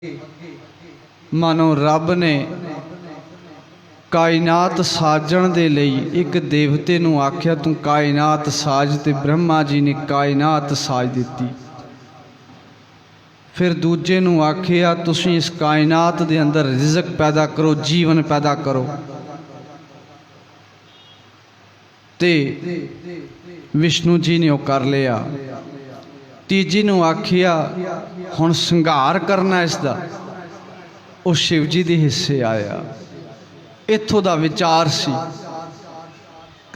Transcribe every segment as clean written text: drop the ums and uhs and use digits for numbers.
मानो रब ने कायनात साजण दे लई एक देवते नूं आख्या तू कायनात साज, ते ब्रह्मा जी ने कायनात साज दिती। फिर दूजे नूं आख्या तुसीं इस कायनात दे अंदर रिज़क पैदा करो, जीवन पैदा करो। ते विष्णु जी ने वो कर लिया। तीजी नूं आखिया हुण संघार करना इसदा, वो शिव जी दे हिस्से आया। इत्थों दा विचार सी।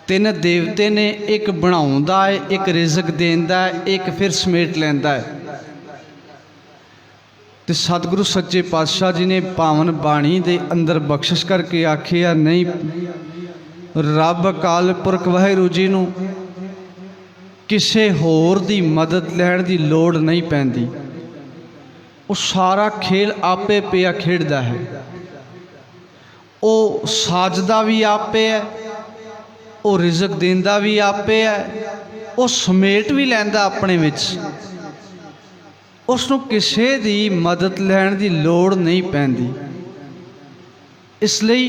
तीन देवते ने एक बनाउंदा है, एक रिज़क देंदा है, एक फिर समेट लैंदा है। ते सतगुरु सच्चे पातशाह जी ने पावन बाणी दे अंदर बख्शिश करके आखिया नहीं, रब अकाल पुरख वाहिगुरू जी नूं किसी होर दी मदद लैण दी लोड़ नहीं पैंदी। वो सारा खेल आपे पिया खेडदा है। वो साजदा भी आपे है, वो रिज़क देंदा भी आपे है, वो समेट भी लैंदा अपने विच। उसनूं किसी दी मदद लैण दी लोड़ नहीं पैंदी। इसलिए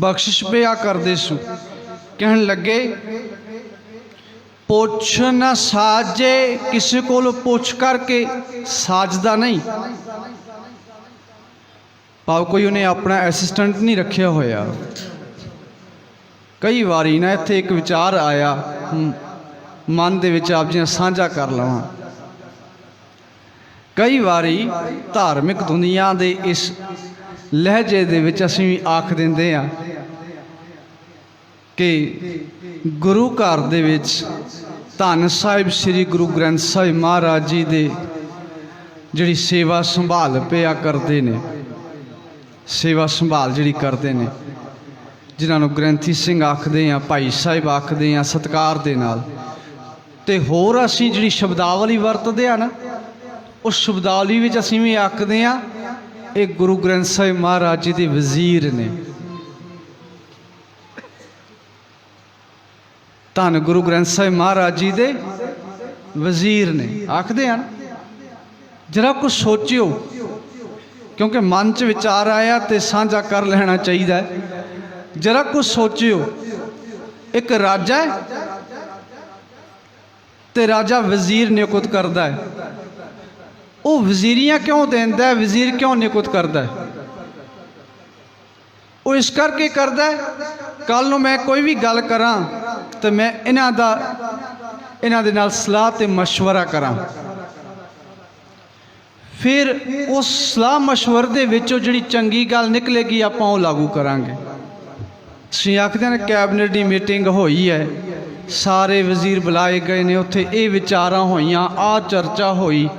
बख्शिश पिया करदे सू। कहण लगे पुछ न साजे, किसी को पुछ करके साजदा नहीं। भाव कोई उन्हें अपना एसिस्टेंट नहीं रखिया होया। कई बारी ना इत्थे एक विचार आया मन दे विच आप जी साझा कर लवां। कई बारी धार्मिक दुनिया दे इस लहजे दे विच असीं भी आख दिंदे आ कि गुरु घर दे विच धन साहिब श्री गुरु ग्रंथ साहिब महाराज जी दे जिहड़ी सेवा संभाल पिया करते ने, सेवा संभाल जिहड़ी करते ने, जिन्हां नूं ग्रंथी सिंह आखदे आ, भाई साहिब आखदे आ सत्कार दे नाल। ते होर असीं जिहड़ी शब्दावली वरतदे आ ना, उस शब्दावली विच असीं भी आखदे आ ये गुरु ग्रंथ साहिब महाराज जी दे वजीर ने। धन गुरु ग्रंथ साहिब महाराज जी दे वजीर ने आखदे हैं। जरा कुछ सोचियो, क्योंकि मन च विचार आया तो साझा कर लेना चाहिए। जरा कुछ सोचियो, एक राजा है ते राजा वजीर नियुक्त करता है। वो वजीरियां क्यों देंदा है, वजीर क्यों नियुक्त करता है? वो इस करके करता है, कल नूं मैं कोई भी गल करां तो मैं इन्हां दे नाल सलाह ते मशवरा करां। फिर उस सलाह मशवरे दे विचों जिहड़ी चंगी गल निकलेगी आपां वो लागू करांगे। असीं आखदे ने कैबिनेट दी मीटिंग होई है, सारे वजीर बुलाए गए ने, उत्थे ये विचारां होईयां, आ चर्चा होई,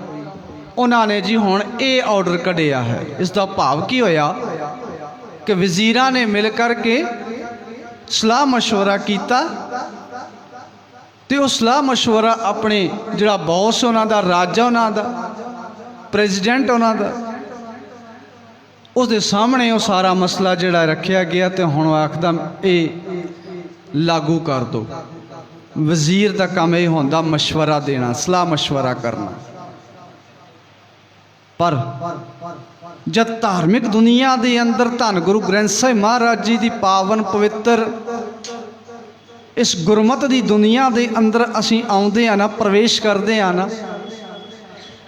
उन्होंने जी हुण ये ऑर्डर कढ़िया है। इसका भाव की होया कि वजीरां ने मिल करके सलाह मशवरा किया, तो वह सलाह मशवरा अपने जिहड़ा बॉस उन्हां दा, राजा उन्हां दा, प्रेजिडेंट उन्हां दा, उसके सामने वो सारा मसला जिहड़ा रखा गया। तो हुण आखदा ये लागू कर दो। वजीर का काम यह होंदा मशवरा देना, सलाह मशवरा करना। पर जब धार्मिक दुनिया के अंदर धन गुरु ग्रंथ साहिब महाराज जी की पावन पवित्र इस गुरमत की दुनिया के अंदर असीं आउंदे आ ना, प्रवेश करते हैं ना,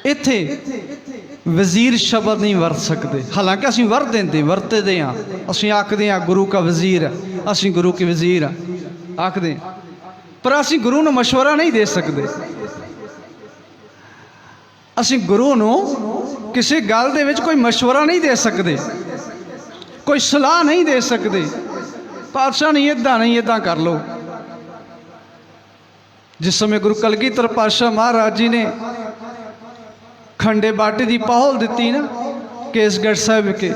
इत्थे वजीर शब्द नहीं वरत सकते। हालांकि असीं वरतदे हाँ, असीं आखदे हाँ गुरु का वजीर है, असीं गुरु के वजीर आखदे, पर असीं गुरु नूं मशवरा नहीं दे सकते। असीं गुरु नूं किसी गल दे विच कोई मशवरा नहीं दे सकते, कोई सलाह नहीं दे सकते। पातशाह नहीं इदा नहीं, इदा कर लो। जिस समय गुरु कलगीधर पातशाह महाराज जी ने खंडे बाटे की पहल दी ना केसगढ़ साहिब के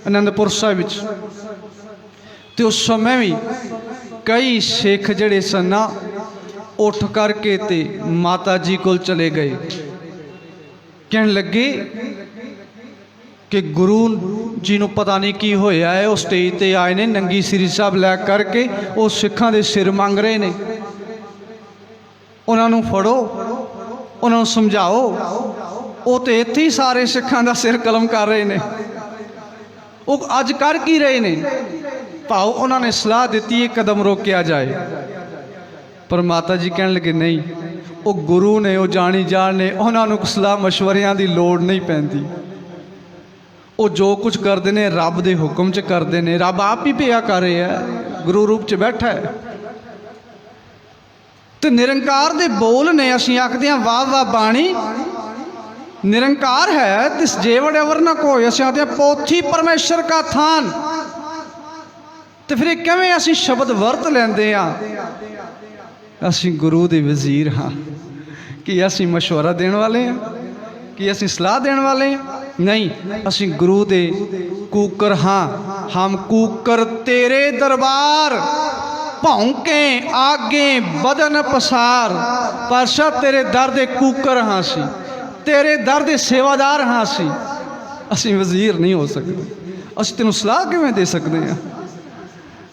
आनंदपुर साहिब, तो उस समय भी कई सिख जड़े सन ना उठ करके ते माता जी को चले गए। कहन लगे कि गुरु जी नूं पता नहीं की होया है, वो स्टेज ते आए ने नंगी सिरी साहब लै करके वो सिखां दे सिर मंग रहे ने। उन्होंने फड़ो, उन्होंने समझाओ, ਉਹ ਤੇ ਇੱਥੇ ਹੀ ਸਾਰੇ ਸਿੱਖਾਂ ਦਾ ਸਿਰ ਕਲਮ ਕਰ ਰਹੇ ਨੇ। ਉਹ ਅੱਜ ਕਰ ਕੀ ਰਹੇ ਨੇ? ਭਾਉ ਉਹਨਾਂ ਨੇ ਸਲਾਹ ਦਿੱਤੀ ਇਹ ਕਦਮ ਰੋਕਿਆ ਜਾਏ, ਪਰ ਮਾਤਾ ਜੀ ਕਹਿਣ ਲੱਗੇ ਨਹੀਂ, ਉਹ ਗੁਰੂ ਨੇ, ਉਹ ਜਾਣੀ ਜਾਣ ਨੇ, ਉਹਨਾਂ ਨੂੰ ਸਲਾਹ ਮਸ਼ਵਰਿਆਂ ਦੀ ਲੋੜ ਨਹੀਂ ਪੈਂਦੀ। ਉਹ ਜੋ ਕੁਝ ਕਰਦੇ ਨੇ ਰੱਬ ਦੇ ਹੁਕਮ 'ਚ ਕਰਦੇ ਨੇ। ਰੱਬ ਆਪ ਹੀ ਪਿਆ ਕਰ ਰਿਹਾ, ਗੁਰੂ ਰੂਪ 'ਚ ਬੈਠਾ ਹੈ। ਤੇ ਨਿਰੰਕਾਰ ਦੇ ਬੋਲ ਨੇ। ਅਸੀਂ ਆਖਦੇ ਹਾਂ ਵਾਹ ਵਾਹ ਬਾਣੀ ਨਿਰੰਕਾਰ ਹੈ, ਤਿਸ ਜੇ ਵਡੇਵਰ ਨਾ ਕੋਈ। ਅਸੀਂ ਆਖਦੇ ਹਾਂ ਪੋਥੀ ਪਰਮੇਸ਼ਰ ਕਾ ਥਾਨ। ਤੇ ਫਿਰ ਇਹ ਕਿਵੇਂ ਅਸੀਂ ਸ਼ਬਦ ਵਰਤ ਲੈਂਦੇ ਹਾਂ? ਅਸੀਂ ਗੁਰੂ ਦੇ ਵਜ਼ੀਰ ਹਾਂ। ਕੀ ਅਸੀਂ ਮਸ਼ਵਰਾ ਦੇਣ ਵਾਲੇ ਹਾਂ? ਕੀ ਅਸੀਂ ਸਲਾਹ ਦੇਣ ਵਾਲੇ ਹਾਂ? नहीं, ਅਸੀਂ गुरु दे कूकर हाँ। हम कूकर तेरे दरबार भौंके आगे बदन पसार। पातशाह तेरे दर दे कूकर हाँ सी, तेरे दर दे सेवादार हाँ सी। ਅਸੀਂ ਵਜ਼ੀਰ ਨਹੀਂ ਹੋ ਸਕਦੇ। ਅਸੀਂ ਤੈਨੂੰ ਸਲਾਹ ਕਿਵੇਂ ਦੇ ਸਕਦੇ ਹਾਂ?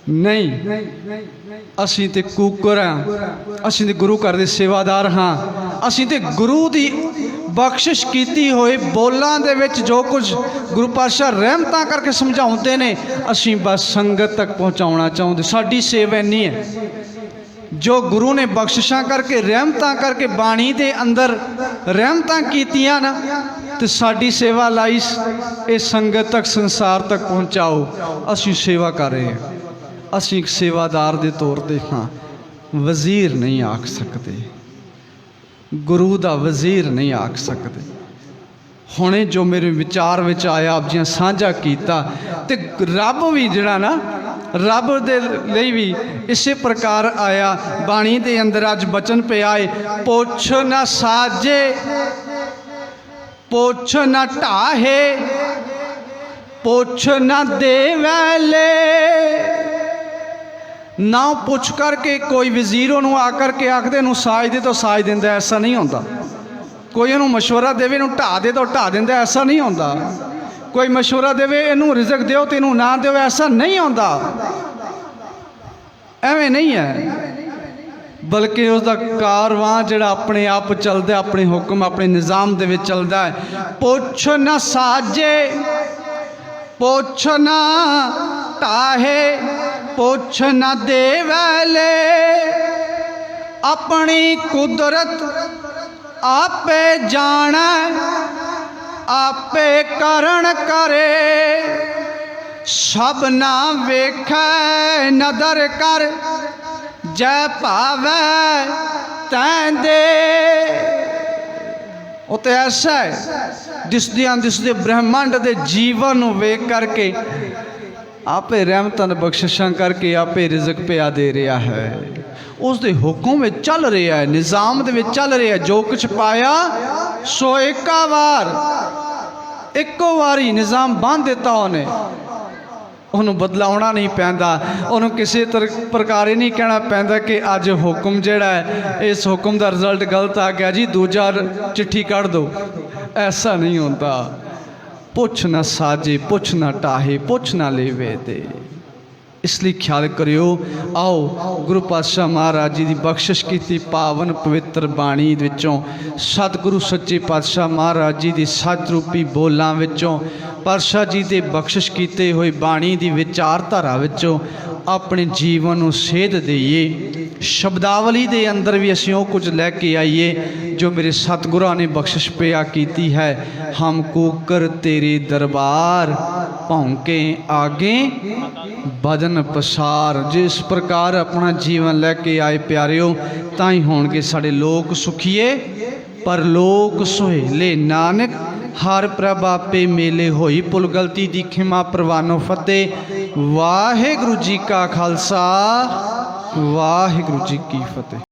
ਨਹੀਂ, ਅਸੀਂ ਤੇ ਕੂਕਰ ਹਾਂ। ਅਸੀਂ ਤੇ ਗੁਰੂ ਘਰ ਦੇ ਸੇਵਾਦਾਰ ਹਾਂ। ਅਸੀਂ ਤੇ ਗੁਰੂ ਦੀ ਬਖਸ਼ਿਸ਼ ਕੀਤੀ ਹੋਈ ਬੋਲਾਂ ਦੇ ਵਿੱਚ ਜੋ ਕੁਝ ਗੁਰੂ ਪਾਤਸ਼ਾਹ ਰਹਿਮਤਾਂ ਕਰਕੇ ਸਮਝਾਉਂਦੇ ਨੇ, ਅਸੀਂ ਬਸ ਸੰਗਤ ਤੱਕ ਪਹੁੰਚਾਉਣਾ ਚਾਹੁੰਦੇ। ਸਾਡੀ ਸੇਵਾ ਇੰਨੀ ਹੈ, ਜੋ ਗੁਰੂ ਨੇ ਬਖਸ਼ਿਸ਼ਾਂ ਕਰਕੇ ਰਹਿਮਤਾਂ ਕਰਕੇ ਬਾਣੀ ਦੇ ਅੰਦਰ ਰਹਿਮਤਾਂ ਕੀਤੀਆਂ ਨਾ, ਤੇ ਸਾਡੀ ਸੇਵਾ ਲਾਈ ਇਹ ਸੰਗਤ ਤੱਕ, ਸੰਸਾਰ ਤੱਕ ਪਹੁੰਚਾਓ। ਅਸੀਂ ਸੇਵਾ ਕਰ ਰਹੇ ਹਾਂ। ਅਸੀਂ ਇੱਕ ਸੇਵਾਦਾਰ ਦੇ ਤੌਰ 'ਤੇ ਹਾਂ, ਵਜ਼ੀਰ ਨਹੀਂ ਆਖ ਸਕਦੇ, ਗੁਰੂ ਦਾ ਵਜ਼ੀਰ ਨਹੀਂ ਆਖ ਸਕਦੇ। ਹੁਣੇ ਜੋ ਮੇਰੇ ਵਿਚਾਰ ਵਿੱਚ ਆਇਆ ਆਪ ਜੀ ਸਾਂਝਾ ਕੀਤਾ। ਤੇ ਰੱਬ ਵੀ ਜਿਹੜਾ ਨਾ, ਰੱਬ ਦੇ ਲਈ ਵੀ ਇਸੇ ਪ੍ਰਕਾਰ ਆਇਆ ਬਾਣੀ ਦੇ ਅੰਦਰ। ਅੱਜ ਬਚਨ ਪਿਆ ਏ, ਪੁੱਛ ਨਾ ਸਾਜੇ ਪੁੱਛ ਨਾ ਢਾਹੇ, ਪੁੱਛ ਨਾ ਦੇਵੈਲੇ। ना पुछ करके कोई वजीर उन्होंने आकर के आखदे नूं साज दे तो साज दिंदा, ऐसा नहीं होता। कोई इन्हूं मशवरा देवे नूं ढा दे तो ढा दिंदा, ऐसा नहीं होता। कोई मशवरा देवे इनू रिजक दिओ तो इनू ना दिओ, ऐसा नहीं होता। एवें नहीं है, बल्कि उसका कारवां जिहड़ा अपने आप चलदा, अपने हुक्म अपने निज़ाम दे विच चलदा है। पुछ ना साजे पुछ ना ढाहे, पुछ न देवैले। अपनी कुदरत आपे जाना, आपे करण करे। सब ना वेखै नदर कर, जै भावै तैं दे। वो तो ऐसा है, दिसदियां दिसदे ब्रह्मांड के जीवन वेख करके आपे रहमतां बख्शिशां करके आपे रिजक पिया दे रहा है। उसके हुक्म में चल रहा है, निज़ाम दे विच चल रहा है। जो कुछ पाया सो एका वार, एको वारी निज़ाम बांध दिता उन्हें। उन्होंने बदलाउणा नहीं पैंदा, उन्होंने किसी प्रकार नहीं कहना पैंदा कि अज हुक्म जिहड़ा है इस हुक्म का रिजल्ट गलत आ गया जी, दूजा चिट्ठी कढ़ दो। ऐसा नहीं होता। पुछ ना साजे पुछ ना टाहे, पुछ ना लेवे दे। इसलिए ख्याल करियो। आओ गुरु पातशाह महाराज जी की बख्शिश की पावन पवित्र बाणी विचों, सतगुरु सच्चे पातशाह महाराज जी की सच रूपी बोलों विचों, पातशाह जी के बख्शिश किए हुए बाणी की विचारधारा विचों अपने जीवन को सेध दईए। शब्दावली के अंदर भी असीं वो कुछ लैके आईए जो मेरे सतगुरां ने बख्शिश पिया की है। हम कूकर तेरे दरबार भौंके आगे बदन पसार। जिस प्रकार अपना जीवन लैके आए प्यारिओ, ताई होणगे साडे लोक सुखीए पर लोक सुहेले। नानक हर प्रभ आपे मेले होई, पुल गलती दी खिमा परवानो फतेह। वाहिगुरू जी का खालसा, वाहिगुरू जी की फतेह।